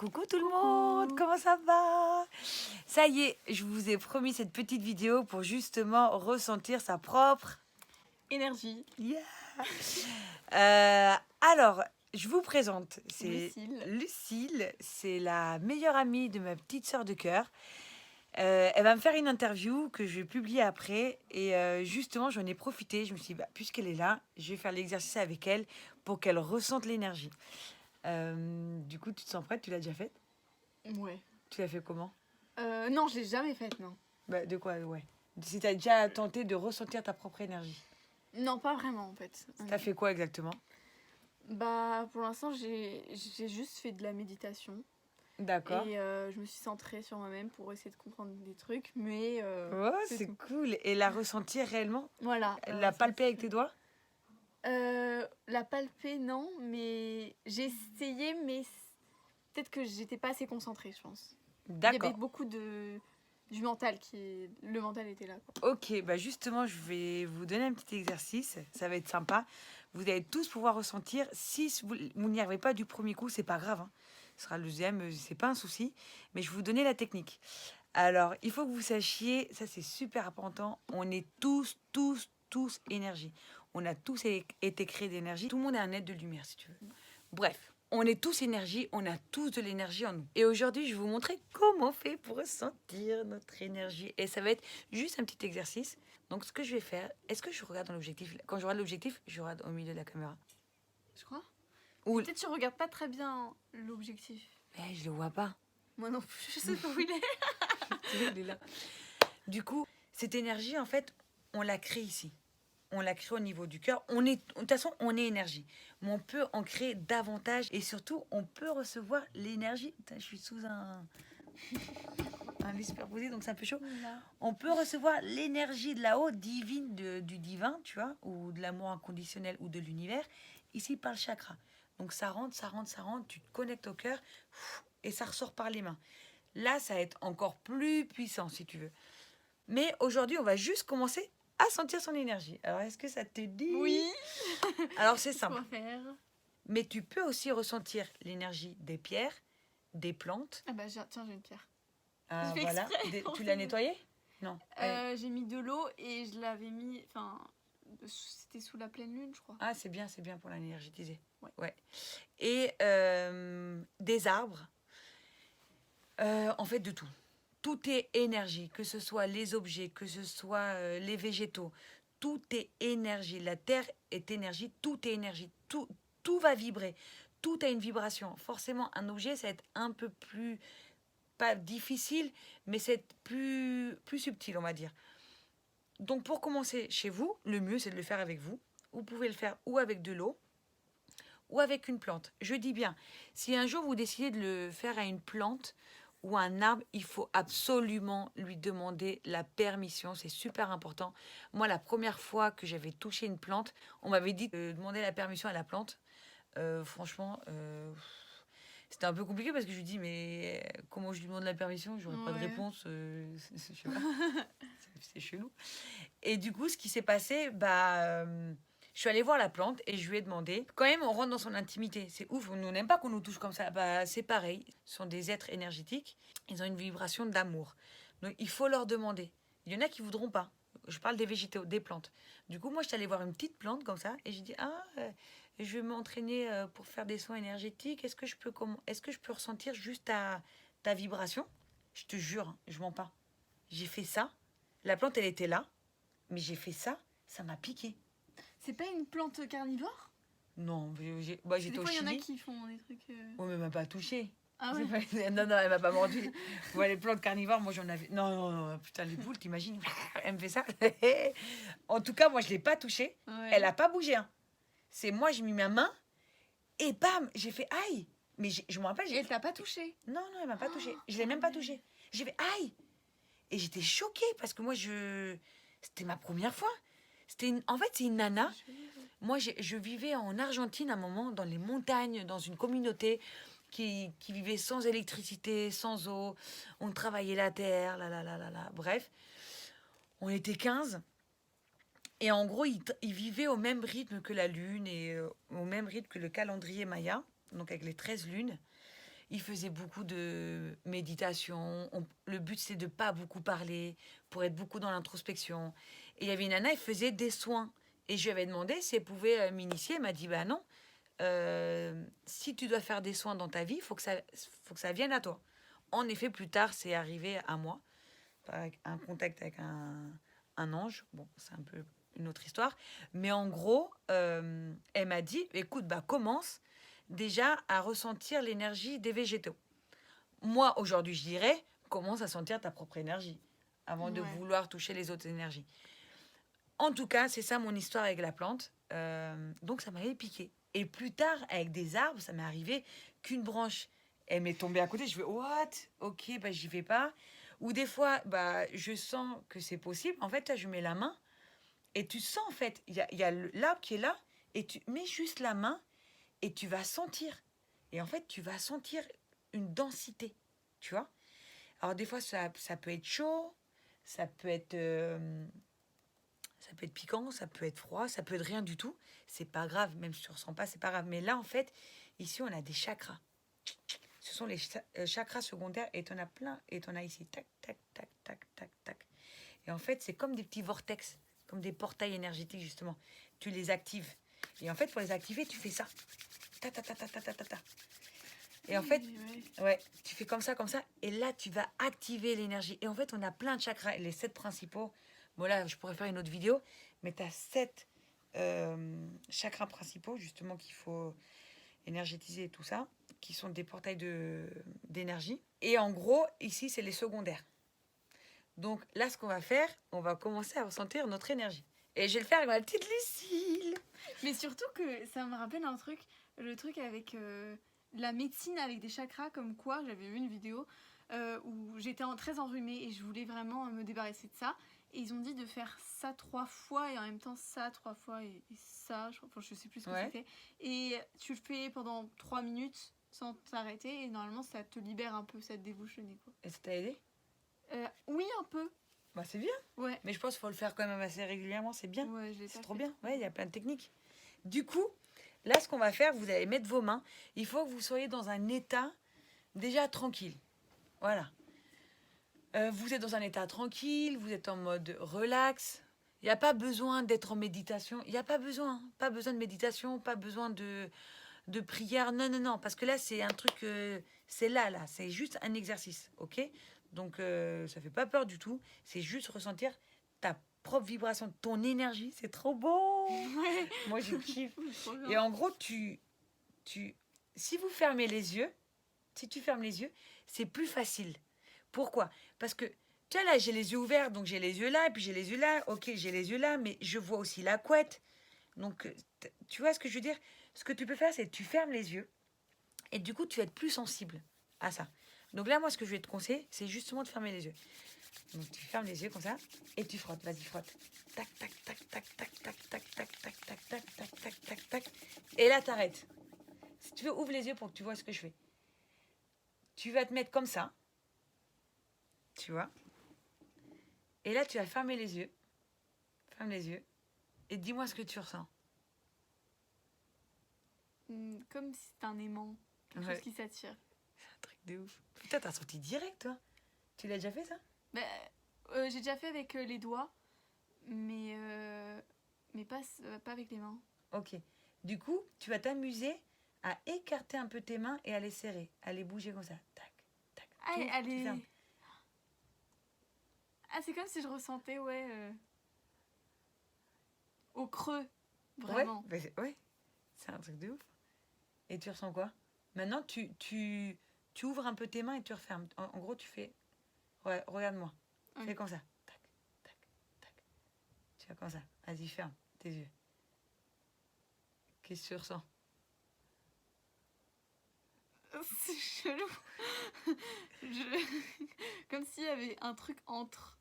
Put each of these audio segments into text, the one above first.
Coucou tout le monde, comment ça va? Ça y est, je vous ai promis cette petite vidéo pour justement ressentir sa propre énergie. Yeah. Alors, je vous présente, c'est Lucille. Lucille, c'est la meilleure amie de ma petite sœur de cœur. Elle va me faire une interview que je vais publier après et justement j'en ai profité, je me suis dit, puisqu'elle est là, je vais faire l'exercice avec elle pour qu'elle ressente l'énergie. Du coup, tu te sens prête? Tu l'as déjà faite? Ouais. Tu l'as fait comment? Non, je l'ai jamais faite, non. De quoi, ouais. Si tu as déjà tenté de ressentir ta propre énergie. Non, pas vraiment, en fait. T'as fait quoi exactement? Bah, pour l'instant, j'ai juste fait de la méditation. D'accord. Et je me suis centrée sur moi-même pour essayer de comprendre des trucs, mais... Oh, c'est tout. cool. Et la ressentir réellement? Voilà. La palper avec tes doigts? La palper, non, mais j'ai essayé, mais peut-être que j'étais pas assez concentrée, je pense. Il y avait D'accord. beaucoup du mental le mental était là, quoi. Ok, bah justement, je vais vous donner un petit exercice. Ça va être sympa. Vous allez tous pouvoir ressentir. Si vous n'y arrivez pas du premier coup, c'est pas grave, hein. Ce sera le deuxième, c'est pas un souci. Mais je vais vous donner la technique. Alors, il faut que vous sachiez, ça c'est super important, on est tous énergie. On a tous été créés d'énergie. Tout le monde est un être de lumière, si tu veux. Bref, on est tous énergie, on a tous de l'énergie en nous. Et aujourd'hui, je vais vous montrer comment on fait pour ressentir notre énergie. Et ça va être juste un petit exercice. Donc, ce que je vais faire, est-ce que je regarde dans l'objectif? Quand je regarde l'objectif, je regarde au milieu de la caméra. Je crois. Ou... Peut-être que je regarde pas très bien l'objectif. Mais je le vois pas. Moi non plus, je sais pas où il est. Il est là. Du coup, cette énergie, en fait, on la crée ici. On la crée au niveau du cœur. De toute façon, on est énergie. Mais on peut en créer davantage. Et surtout, on peut recevoir l'énergie. Putain, je suis sous un lit superposé, donc c'est un peu chaud. On peut recevoir l'énergie de là-haut, divine, du divin, tu vois, ou de l'amour inconditionnel, ou de l'univers, ici par le chakra. Donc ça rentre, tu te connectes au cœur, et ça ressort par les mains. Là, ça va être encore plus puissant, si tu veux. Mais aujourd'hui, on va juste commencer à sentir son énergie. Alors, est-ce que ça te dit? Oui. Alors, c'est simple. Quoi faire? Mais tu peux aussi ressentir l'énergie des pierres, des plantes. Ah bah tiens, j'ai une pierre. Ah, Je fais voilà. exprès, Tu l'as nettoyée? Non. j'ai mis de l'eau et je l'avais mis... Enfin, c'était sous la pleine lune, je crois. Ah, c'est bien pour l'énergétiser. Ouais. Et des arbres. En fait, de tout. Tout est énergie, que ce soit les objets, que ce soit les végétaux. Tout est énergie. La terre est énergie, tout est énergie. Tout va vibrer. Tout a une vibration. Forcément, un objet, ça va être un peu plus, pas difficile, mais c'est plus subtil, on va dire. Donc, pour commencer chez vous, le mieux, c'est de le faire avec vous. Vous pouvez le faire ou avec de l'eau, ou avec une plante. Je dis bien, si un jour vous décidez de le faire à une plante ou à un arbre, il faut absolument lui demander la permission. C'est super important. Moi, la première fois que j'avais touché une plante, on m'avait dit de demander la permission à la plante. Franchement, c'était un peu compliqué parce que je lui dis, mais comment je lui demande la permission? J'aurais pas de réponse. Je sais pas. C'est chelou. Et du coup, ce qui s'est passé, je suis allée voir la plante et je lui ai demandé. Quand même, on rentre dans son intimité. C'est ouf. Nous, on n'aime pas qu'on nous touche comme ça. C'est pareil. Ce sont des êtres énergétiques. Ils ont une vibration d'amour. Donc, il faut leur demander. Il y en a qui voudront pas. Je parle des végétaux, des plantes. Du coup, moi, je suis allée voir une petite plante comme ça et j'ai dit je vais m'entraîner pour faire des soins énergétiques. Est-ce que je peux ressentir juste ta vibration? Je te jure, hein, je mens pas. J'ai fait ça. La plante, elle était là. Mais j'ai fait ça. Ça m'a piqué. C'est pas une plante carnivore? Non, j'étais au Chili. Des fois, il y en a qui font des trucs... Oh, mais elle m'a pas touché. Ah ouais. Non, elle m'a pas mordu. Ouais, les plantes carnivores, moi j'en avais. Non, putain, les boules, t'imagines? Elle me fait ça. En tout cas, moi je l'ai pas touchée. Ouais. Elle a pas bougé. Hein. C'est moi, j'ai mis ma main et bam, j'ai fait aïe. Mais je me rappelle. Et elle t'a pas touché? Non, elle m'a pas touchée. Je l'ai même pas touchée. J'ai fait aïe. Et j'étais choquée parce que moi, c'était ma première fois. En fait, c'est une nana. Moi, je vivais en Argentine à un moment, dans les montagnes, dans une communauté qui vivait sans électricité, sans eau. On travaillait la terre, Bref, on était 15. Et en gros, ils vivaient au même rythme que la lune et au même rythme que le calendrier maya, donc avec les 13 lunes. il faisait beaucoup de méditation. Le but, c'est de pas beaucoup parler pour être beaucoup dans l'introspection. Et il y avait une nana, elle faisait des soins. Et je lui avais demandé si elle pouvait m'initier. Elle m'a dit, bah non, si tu dois faire des soins dans ta vie, faut que ça vienne à toi. En effet, plus tard, c'est arrivé à moi, avec un contact avec un ange. Bon, c'est un peu une autre histoire. Mais en gros, elle m'a dit, écoute, bah commence déjà à ressentir l'énergie des végétaux. Moi, aujourd'hui, je dirais, commence à sentir ta propre énergie avant de Ouais. vouloir toucher les autres énergies. En tout cas, c'est ça mon histoire avec la plante. Donc, ça m'avait piqué. Et plus tard, avec des arbres, ça m'est arrivé qu'une branche, elle m'est tombée à côté. Je fais, what? Ok, bah, j'y vais pas. Ou des fois, bah, je sens que c'est possible. En fait, là, je mets la main et tu sens, en fait, il y a l'arbre qui est là et tu mets juste la main et tu vas sentir. Et en fait, tu vas sentir une densité, tu vois. Alors, des fois, ça peut être chaud, ça peut être, euh, ça peut être piquant, ça peut être froid, ça peut être rien du tout. C'est pas grave, même si tu ressens pas, c'est pas grave. Mais là, en fait, ici, on a des chakras. Ce sont les chakras secondaires et t'en as plein. Et t'en as ici, tac, tac, tac, tac, tac, tac. Et en fait, c'est comme des petits vortex, comme des portails énergétiques, justement. Tu les actives. Et en fait, pour les activer, tu fais ça. Ta, ta, ta, ta, ta, ta, ta, ta. Et en fait, ouais, tu fais comme ça. Et là, tu vas activer l'énergie. Et en fait, on a plein de chakras. Les 7 principaux. Bon, là, je pourrais faire une autre vidéo. Mais tu as 7 chakras principaux, justement, qu'il faut énergétiser et tout ça. Qui sont des portails d'énergie. Et en gros, ici, c'est les secondaires. Donc là, ce qu'on va faire, on va commencer à ressentir notre énergie. Et je vais le faire avec ma petite Lucille. Mais surtout que ça me rappelle un truc, le truc avec la médecine avec des chakras, comme quoi j'avais vu une vidéo où j'étais très enrhumée et je voulais vraiment me débarrasser de ça. Et ils ont dit de faire ça 3 fois et en même temps ça 3 fois et ça, je sais plus ce que Ouais. c'était. Et tu le fais pendant 3 minutes sans t'arrêter et normalement ça te libère un peu, ça te débouche le nez quoi. Et ça t'a aidé? Oui, un peu. Bah, c'est bien. Ouais. Mais je pense qu'il faut le faire quand même assez régulièrement, c'est bien. Ouais, je l'ai C'est pas trop fait bien. trop. Ouais, il y a plein de techniques. Du coup, là, ce qu'on va faire, vous allez mettre vos mains. Il faut que vous soyez dans un état déjà tranquille. Voilà. Vous êtes dans un état tranquille, vous êtes en mode relax. Il n'y a pas besoin d'être en méditation. Il n'y a pas besoin. Pas besoin de méditation, pas besoin de prière. Non, non, non. Parce que là, c'est un truc. C'est là. C'est juste un exercice. OK? Donc, ça fait pas peur du tout. C'est juste ressentir ta propre vibration, ton énergie. C'est trop beau. Ouais. Moi, je kiffe. Trop bien. Et en gros, si vous fermez les yeux, si tu fermes les yeux, c'est plus facile. Pourquoi? Parce que, tu vois, là, j'ai les yeux ouverts, donc j'ai les yeux là, et puis j'ai les yeux là. Ok, j'ai les yeux là, mais je vois aussi la couette. Donc, tu vois ce que je veux dire? Ce que tu peux faire, c'est que tu fermes les yeux, et du coup, tu vas être plus sensible à ça. Donc là, moi, ce que je vais te conseiller, c'est justement de fermer les yeux. Donc, tu fermes les yeux comme ça, et tu frottes. Vas-y, frotte. Tac, tac, tac, tac, tac, tac, tac, tac, tac, tac, tac, tac, tac, tac, tac. Et là, t'arrêtes. Si tu veux, ouvre les yeux pour que tu vois ce que je fais. Tu vas te mettre comme ça, tu vois. Et là, tu vas fermer les yeux. Ferme les yeux. Et dis-moi ce que tu ressens. Comme si c'était un aimant, quelque Ouais. chose qui s'attire. C'est un truc de ouf. Putain, t'as sorti direct, toi. Tu l'as déjà fait, ça? Bah, j'ai déjà fait avec les doigts, mais pas avec les mains. Ok. Du coup, tu vas t'amuser à écarter un peu tes mains et à les serrer. À les bouger comme ça. Tac, tac. Ah, T'ouvres, tu fermes. Ah, c'est comme si je ressentais, ouais, au creux, Ouais, vraiment. bah, ouais. C'est un truc de ouf. Et tu ressens quoi? Maintenant, tu ouvres un peu tes mains et tu refermes. En gros, tu fais... Ouais, regarde-moi. Ok. Fais comme ça. Tac, tac, tac. Tu fais comme ça. Vas-y, ferme tes yeux. Qu'est-ce que tu ressens? C'est chelou. Comme s'il y avait un truc entre.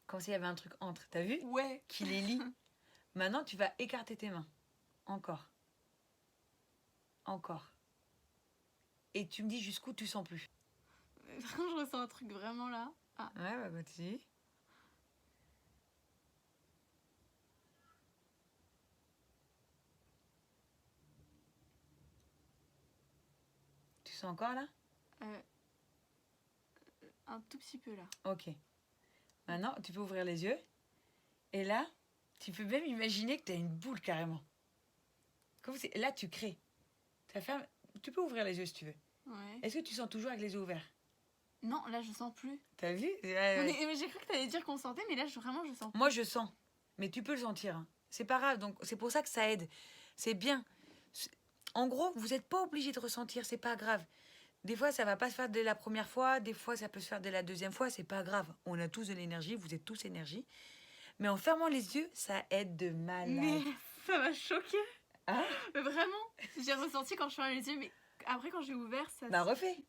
Comme s'il y avait un truc entre. T'as vu? Ouais. Qui les lie. Maintenant, tu vas écarter tes mains. Encore. Encore. Et tu me dis jusqu'où tu sens plus. Je ressens un truc vraiment là. Ah. Ouais, bah continue. Tu sens encore là? Euh, un tout petit peu là. Ok. Maintenant, tu peux ouvrir les yeux. Et là, tu peux même imaginer que tu as une boule carrément. Là, tu crées. Tu peux ouvrir les yeux si tu veux. Ouais. Est-ce que tu sens toujours avec les yeux ouverts? Non, là je sens plus. T'as vu? Ouais. Mais j'ai cru que t'allais dire qu'on sentait, mais là vraiment je sens plus. Moi, je sens. Mais tu peux le sentir. Hein. C'est pas grave. Donc, c'est pour ça que ça aide. C'est bien. En gros, vous n'êtes pas obligé de ressentir. C'est pas grave. Des fois, ça va pas se faire dès la première fois. Des fois, ça peut se faire dès la deuxième fois. C'est pas grave. On a tous de l'énergie. Vous êtes tous énergie. Mais en fermant les yeux, ça aide de malade. Mais ça m'a choqué. Hein? Mais vraiment, j'ai ressenti quand je fermais les yeux, mais après quand j'ai ouvert, ça. Bah refais.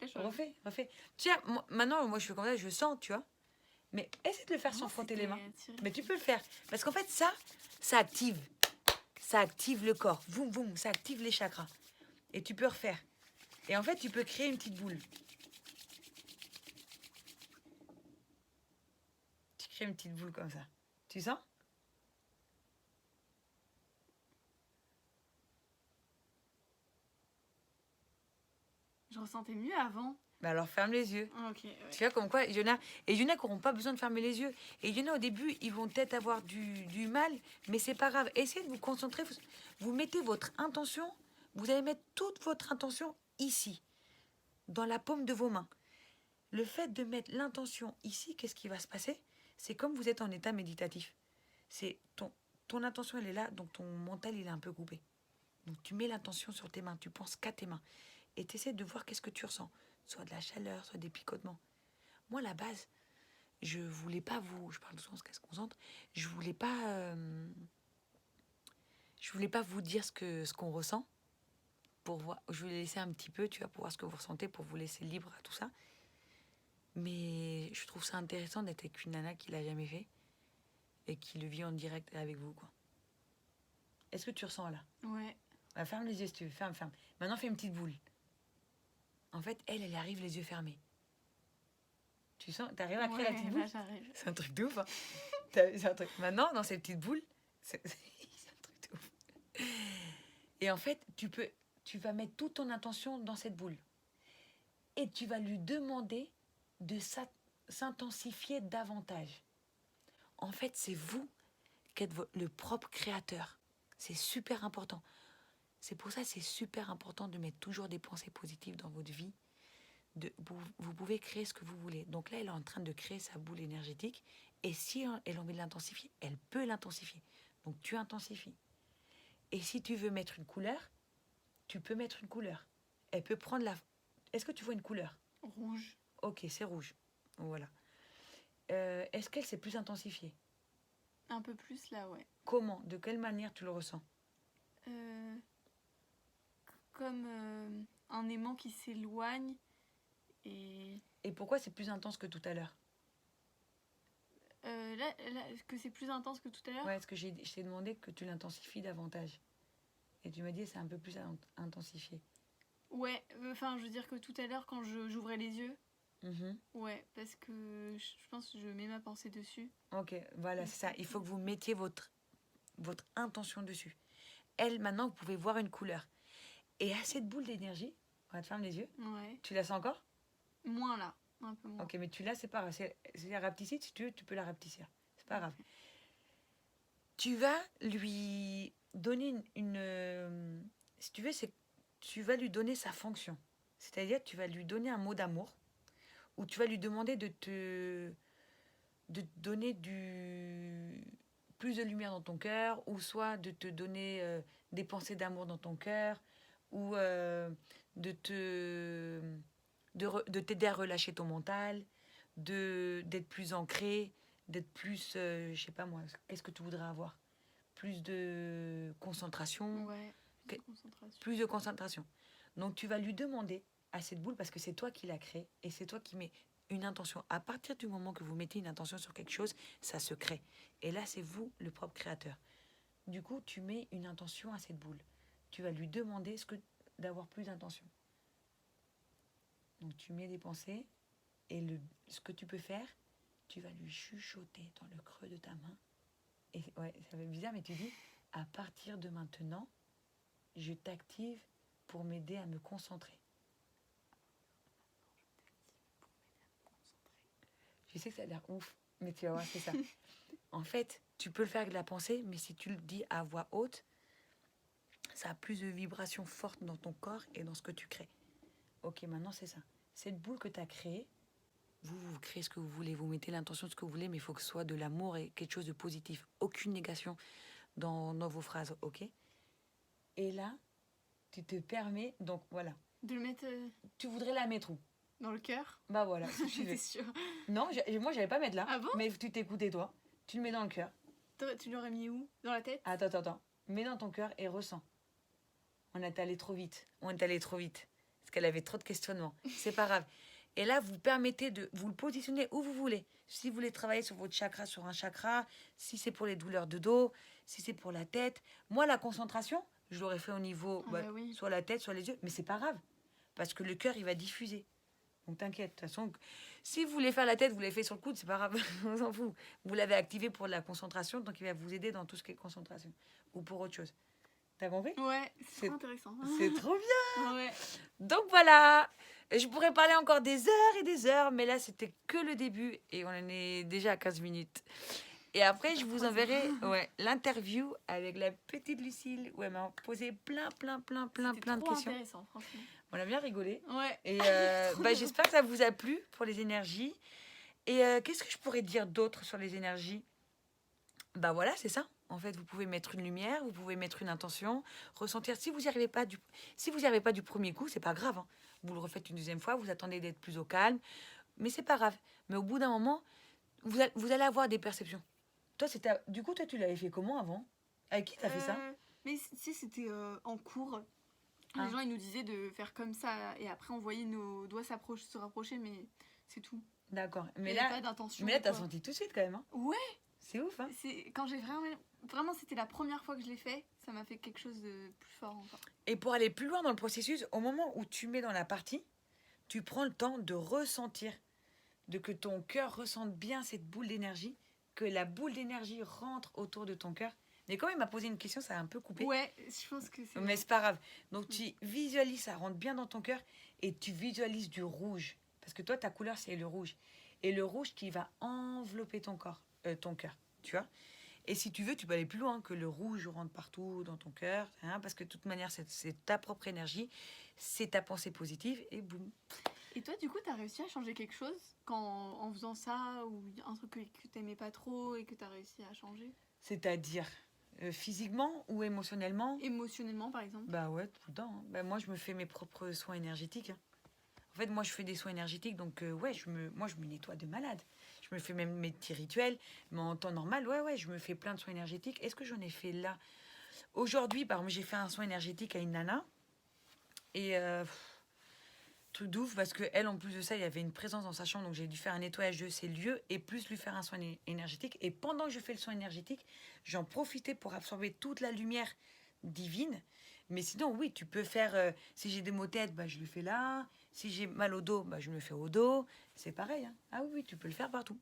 Là, Tiens, maintenant, moi, je fais comme ça. Je sens, tu vois. Mais essaie de le faire sans frotter les mains. Mais tu peux le faire. Parce qu'en fait, ça active. Ça active le corps. Boum, boum. Ça active les chakras. Et tu peux refaire. Et en fait, tu peux créer une petite boule. Tu crées une petite boule comme ça. Tu sens? Je ressentais mieux avant. Bah alors ferme les yeux. Ok, ouais. Tu vois comme quoi, il y en a qui n'auront pas besoin de fermer les yeux. Et il y en a au début, ils vont peut-être avoir du mal, mais c'est pas grave. Essayez de vous concentrer. Vous mettez votre intention, vous allez mettre toute votre intention ici, dans la paume de vos mains. Le fait de mettre l'intention ici, qu'est-ce qui va se passer? C'est comme vous êtes en état méditatif. C'est ton intention, elle est là, donc ton mental, il est un peu coupé. Donc tu mets l'intention sur tes mains, tu penses qu'à tes mains. Et tu essaies de voir qu'est-ce que tu ressens. Soit de la chaleur, soit des picotements. Moi, à la base, je voulais pas je parle doucement parce qu'elle se concentre, je voulais pas vous dire ce qu'on ressent. Pour voir, je voulais laisser un petit peu, tu vois, pour voir ce que vous ressentez, pour vous laisser libre à tout ça. Mais je trouve ça intéressant d'être avec une nana qui l'a jamais fait et qui le vit en direct avec vous, quoi. Est-ce que tu ressens là? Ouais. Bah, ferme les yeux si tu veux, ferme. Maintenant, fais une petite boule. En fait, elle arrive les yeux fermés. Tu sens, t'arrives à créer la petite boule? Là, j'arrive. C'est un truc de ouf. Hein. C'est un truc. Maintenant, dans ces petites boules, c'est un truc de ouf. Et en fait, tu vas mettre toute ton intention dans cette boule. Et tu vas lui demander de s'intensifier davantage. En fait, c'est vous qui êtes le propre créateur. C'est super important. C'est pour ça que c'est super important de mettre toujours des pensées positives dans votre vie. Vous pouvez créer ce que vous voulez. Donc là, elle est en train de créer sa boule énergétique. Et si elle a envie de l'intensifier, elle peut l'intensifier. Donc tu intensifies. Et si tu veux mettre une couleur, tu peux mettre une couleur. Elle peut prendre la... Est-ce que tu vois une couleur? Rouge. Ok, c'est rouge. Voilà. Est-ce qu'elle s'est plus intensifiée? Un peu plus là, ouais. Comment? De quelle manière tu le ressens? Comme un aimant qui s'éloigne et pourquoi c'est plus intense que tout à l'heure? là, que c'est plus intense que tout à l'heure. Ouais, est-ce que je t'ai demandé que tu l'intensifies davantage? Et tu m'as dit c'est un peu plus intensifié. Ouais, enfin, je veux dire que tout à l'heure, quand j'ouvrais les yeux, Mm-hmm. ouais, parce que je pense que je mets ma pensée dessus. Ok, voilà, c'est ça. Il faut que vous mettiez votre intention dessus. Elle, maintenant, vous pouvez voir une couleur. Et à cette boule d'énergie, on va te fermer les yeux. Ouais. Tu la sens encore? Moins là, un peu moins. Ok, mais tu l'as, c'est pas grave. C'est la rapetissite, si tu veux, tu peux la rapetissir. C'est pas grave. Tu vas lui donner si tu veux, tu vas lui donner sa fonction. C'est-à-dire, tu vas lui donner un mot d'amour ou tu vas lui demander de te donner plus de lumière dans ton cœur ou soit de te donner des pensées d'amour dans ton cœur ou de t'aider à relâcher ton mental, d'être plus ancré, d'être plus, je sais pas moi, qu'est-ce que tu voudrais avoir? Plus de concentration. Ouais, concentration. Plus de concentration. Donc tu vas lui demander à cette boule, parce que c'est toi qui l'as créée, et c'est toi qui mets une intention. À partir du moment que vous mettez une intention sur quelque chose, ça se crée. Et là, c'est vous, le propre créateur. Du coup, tu mets une intention à cette boule. Tu vas lui demander d'avoir plus d'intention. Donc tu mets des pensées, et ce que tu peux faire, tu vas lui chuchoter dans le creux de ta main. Et ouais, ça fait bizarre, mais tu dis, à partir de maintenant, je t'active pour m'aider à me concentrer. sais que ça a l'air ouf, mais tu vas voir, c'est ça. En fait, tu peux le faire avec la pensée, mais si tu le dis à voix haute, ça a plus de vibrations fortes dans ton corps et dans ce que tu crées. Ok, maintenant c'est ça. Cette boule que tu as créée, vous créez ce que vous voulez, vous mettez l'intention de ce que vous voulez, mais il faut que ce soit de l'amour et quelque chose de positif. Aucune négation dans vos phrases, ok? Et là, tu te permets, donc voilà. De le mettre Tu voudrais la mettre où? dans le cœur. Bah voilà, si tu J'étais veux. sûre. Non, moi j'allais pas mettre là, Ah bon? mais tu t'écoutais toi. Tu le mets dans le cœur. Tu l'aurais mis où? Dans la tête? Attends. Mets dans ton cœur et ressens. On est allé trop vite. Parce qu'elle avait trop de questionnements. C'est pas grave. Et là, vous permettez de vous le positionner où vous voulez. Si vous voulez travailler sur votre chakra, sur un chakra, si c'est pour les douleurs de dos, si c'est pour la tête. Moi, la concentration, je l'aurais fait au niveau, Ah bah oui. soit la tête, soit les yeux. Mais c'est pas grave. Parce que le cœur, il va diffuser. Donc t'inquiète. De toute façon, si vous voulez faire la tête, vous l'avez fait sur le coude, c'est pas grave. On s'en fout. Vous l'avez activé pour la concentration, donc il va vous aider dans tout ce qui est concentration. Ou pour autre chose. T'as compris? Ouais, c'est trop intéressant. C'est trop bien. Ouais. Donc voilà, je pourrais parler encore des heures et des heures, mais là c'était que le début et on en est déjà à 15 minutes. Et après, je vous enverrai l'interview avec la petite Lucille où elle m'a posé plein de questions. Intéressant, franchement. On a bien rigolé. Ouais. Et j'espère que ça vous a plu pour les énergies. Et qu'est-ce que je pourrais dire d'autre sur les énergies? Bah voilà, c'est ça. En fait, vous pouvez mettre une lumière, vous pouvez mettre une intention, ressentir. Si vous n'y arrivez pas du premier coup, c'est pas grave. Hein. Vous le refaites une deuxième fois, vous attendez d'être plus au calme, mais c'est pas grave. Mais au bout d'un moment, vous allez avoir des perceptions. Toi, toi, tu l'avais fait comment avant? Avec qui t'as fait ça? Mais tu sais, c'était en cours. Ah. Les gens, ils nous disaient de faire comme ça, et après, on voyait nos doigts se rapprocher, mais c'est tout. D'accord. Il y avait pas d'intention. Mais là, t'as quoi. senti tout de suite quand même. Hein. Ouais. C'est ouf, hein. Quand j'ai vraiment, c'était la première fois que je l'ai fait, ça m'a fait quelque chose de plus fort encore. Et pour aller plus loin dans le processus, au moment où tu mets dans la partie, tu prends le temps de ressentir, de que ton cœur ressente bien cette boule d'énergie, que la boule d'énergie rentre autour de ton cœur. Mais quand il m'a posé une question, ça a un peu coupé. Ouais, je pense que c'est... Mais c'est pas grave. Donc tu visualises, ça rentre bien dans ton cœur et tu visualises du rouge. Parce que toi, ta couleur, c'est le rouge. Et le rouge qui va envelopper ton cœur, tu vois. Et si tu veux, tu peux aller plus loin, que le rouge rentre partout dans ton cœur, hein, parce que de toute manière, c'est ta propre énergie, c'est ta pensée positive, et boum. Et toi, du coup, t'as réussi à changer quelque chose en faisant ça, ou un truc que t'aimais pas trop et que t'as réussi à changer? C'est-à-dire physiquement ou émotionnellement? Émotionnellement, par exemple? Bah ouais, tout le temps. Hein. Bah, moi, je me fais mes propres soins énergétiques. Hein. En fait, moi, je fais des soins énergétiques, donc je me nettoie de malade. Je me fais même mes petits rituels, mais en temps normal, je me fais plein de soins énergétiques. Est-ce que j'en ai fait là? Aujourd'hui, par exemple, j'ai fait un soin énergétique à une nana, et truc d'ouf, parce qu'elle, en plus de ça, il y avait une présence dans sa chambre, donc j'ai dû faire un nettoyage de ses lieux, et plus lui faire un soin énergétique. Et pendant que je fais le soin énergétique, j'en profitais pour absorber toute la lumière divine. Mais sinon, oui, tu peux faire... si j'ai des maux de tête, bah, je le fais là. Si j'ai mal au dos, bah, je me le fais au dos. C'est pareil. Hein. Ah oui, tu peux le faire partout.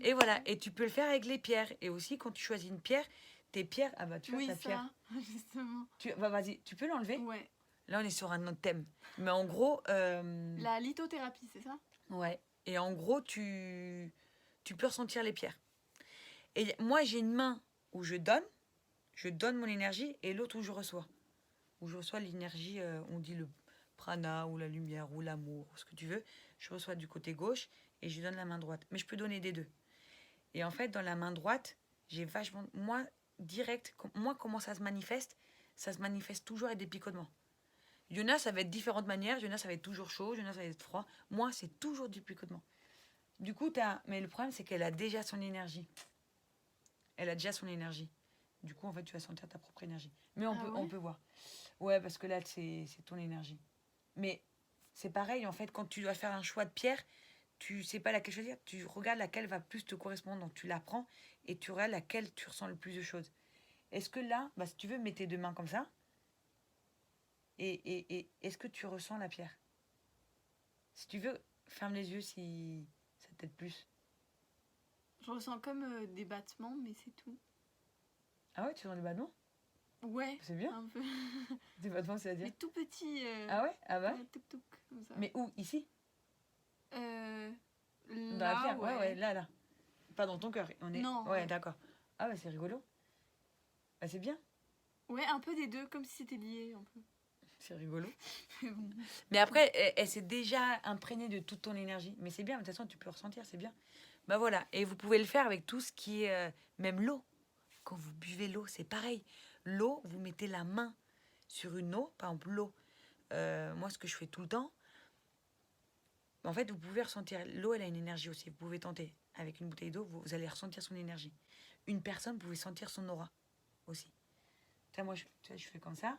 Et voilà. Et tu peux le faire avec les pierres. Et aussi, quand tu choisis une pierre, tes pierres... Ah bah, tu vois ta pierre. Justement. Bah, vas-y, tu peux l'enlever? Ouais. Là, on est sur un autre thème. Mais en gros... La lithothérapie, c'est ça? Ouais. Et en gros, tu peux ressentir les pierres. Et moi, j'ai une main où je donne mon énergie, et l'autre où je reçois. Où je reçois l'énergie, on dit le prana, ou la lumière, ou l'amour, ou ce que tu veux. Je reçois du côté gauche, et je donne la main droite. Mais je peux donner des deux. Et en fait, dans la main droite, j'ai vachement... Moi, comment ça se manifeste? Ça se manifeste toujours avec des picotements. Il y en a, ça va être différentes manières. Il y en a, ça va être toujours chaud. Il y en a, ça va être froid. Moi, c'est toujours du picotement. Du coup, mais le problème, c'est qu'elle a déjà son énergie. Du coup, en fait, tu vas sentir ta propre énergie. Mais on peut voir. Ouais, parce que là, c'est ton énergie. Mais c'est pareil, en fait, quand tu dois faire un choix de pierre, tu sais pas laquelle choisir. Tu regardes laquelle va plus te correspondre. Donc, tu la prends et tu regardes laquelle tu ressens le plus de choses. Est-ce que là, bah, si tu veux, mets tes deux mains comme ça. Et est-ce que tu ressens la pierre? Si tu veux, ferme les yeux si ça t'aide plus. Je ressens comme des battements, mais c'est tout. Ah ouais, tu sens des battements? Ouais. C'est bien. Un peu. Des battements, c'est-à-dire? Mais tout petit. Ah ouais? Ah bah? Touc, touc, comme ça. Mais où? Ici? Dans la pierre, ouais, là. Pas dans ton cœur. On est... Non, Ouais, ouais. d'accord. Ah bah c'est rigolo. Bah c'est bien. Ouais, un peu des deux, comme si c'était lié, un peu. C'est rigolo. Mais bon. Mais après, elle s'est déjà imprégnée de toute ton énergie. Mais c'est bien, de toute façon, tu peux ressentir, c'est bien. Bah voilà. Et vous pouvez le faire avec tout ce qui est... même l'eau. Quand vous buvez l'eau, c'est pareil. L'eau, vous mettez la main sur une eau. Par exemple, l'eau. Moi, ce que je fais tout le temps, en fait, vous pouvez ressentir... L'eau, elle a une énergie aussi. Vous pouvez tenter. Avec une bouteille d'eau, vous allez ressentir son énergie. Une personne, vous pouvez sentir son aura aussi. Tu vois, moi, je fais comme ça.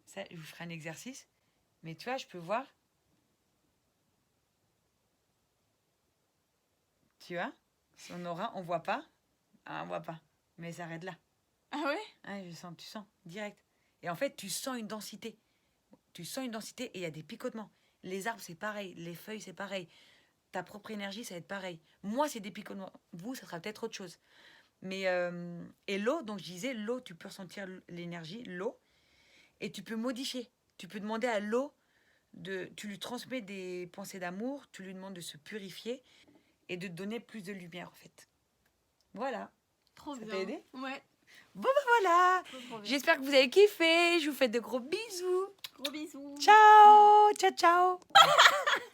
Ça, je vous ferai un exercice. Mais tu vois, je peux voir. Tu vois, son aura, on voit pas. Ah, on voit pas. Mais elle s'arrête là. Ah ouais? Ah, tu sens, direct. Et en fait, tu sens une densité. Tu sens une densité et il y a des picotements. Les arbres, c'est pareil. Les feuilles, c'est pareil. Ta propre énergie, ça va être pareil. Moi, c'est des picotements. Vous, ça sera peut-être autre chose. Mais, et l'eau, donc je disais, l'eau, tu peux ressentir l'énergie, l'eau. Et tu peux modifier. Tu peux demander à l'eau, tu lui transmets des pensées d'amour, tu lui demandes de se purifier et de te donner plus de lumière, en fait. Voilà. Trop Ça bien. t'a aidé? Ouais, Bon, ben voilà. trop bien. J'espère que vous avez kiffé. Je vous fais de gros bisous. Gros bisous. Ciao, ciao, ciao.